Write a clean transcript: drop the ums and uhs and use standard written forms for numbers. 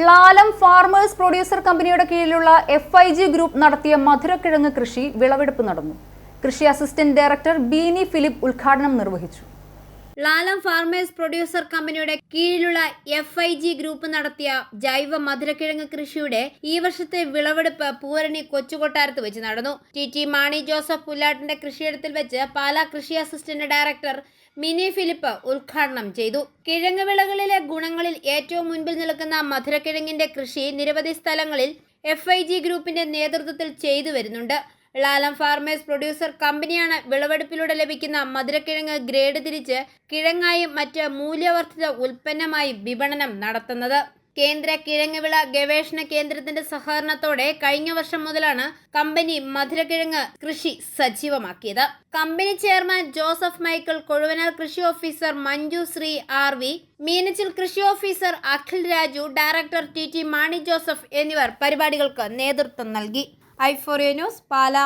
Lalam farmers producer കമ്പനിയുടെ കീഴിലുള്ള FIG group നടത്തിയ മധുരക്കിഴങ്ങ് കൃഷി വിളവെടുപ്പ് നടന്നു. കൃഷി അസിസ്റ്റന്റ് ഡയറക്ടർ ബീനി ഫിലിപ്പ് ഉദ്ഘാടനം നിർവഹിച്ചു. ലാലം ഫാർമേഴ്സ് പ്രൊഡ്യൂസർ കമ്പനിയുടെ കീഴിലുള്ള FIG ഗ്രൂപ്പ് നടത്തിയ ജൈവ മധുരക്കിഴങ്ങ് കൃഷിയുടെ ഈ വർഷത്തെ വിളവെടുപ്പ് പൂരണി കൊച്ചുകൊട്ടാരത്ത് വെച്ച് നടന്നു. TT മാണി ജോസഫ് പുല്ലാട്ടിന്റെ കൃഷിയിടത്തിൽ വെച്ച് പാലാ കൃഷി അസിസ്റ്റന്റ് ഡയറക്ടർ മിനി ഫിലിപ്പ് ഉദ്ഘാടനം ചെയ്തു. കിഴങ്ങ് വിളകളിലെ ഗുണങ്ങളിൽ ഏറ്റവും മുൻപിൽ നിൽക്കുന്ന മധുരക്കിഴങ്ങിന്റെ കൃഷി നിരവധി സ്ഥലങ്ങളിൽ FIG ഗ്രൂപ്പിന്റെ നേതൃത്വത്തിൽ ചെയ്തു വരുന്നുണ്ട്. ലാലം ഫാർമേഴ്സ് പ്രൊഡ്യൂസർ കമ്പനിയാണ് വിളവെടുപ്പിലൂടെ ലഭിക്കുന്ന മധുരക്കിഴങ്ങ് ഗ്രേഡ് തിരിച്ച് കിഴങ്ങായും മറ്റ് മൂല്യവർദ്ധിത ഉൽപ്പന്നമായി വിപണനം നടത്തുന്നത്. കേന്ദ്ര കിഴങ്ങ് വിള ഗവേഷണ കേന്ദ്രത്തിന്റെ സഹകരണത്തോടെ കഴിഞ്ഞ വർഷം മുതലാണ് കമ്പനി മധുരക്കിഴങ്ങ് കൃഷി സജീവമാക്കിയത്. കമ്പനി ചെയർമാൻ ജോസഫ് മൈക്കിൾ, കൊഴുവനാൽ കൃഷി ഓഫീസർ മഞ്ജു ശ്രീ RV, മീനച്ചിൽ കൃഷി officer Akhil Raju, director TT Mani Joseph എന്നിവർ പരിപാടികൾക്ക് നേതൃത്വം നൽകി. i4A news, Pala.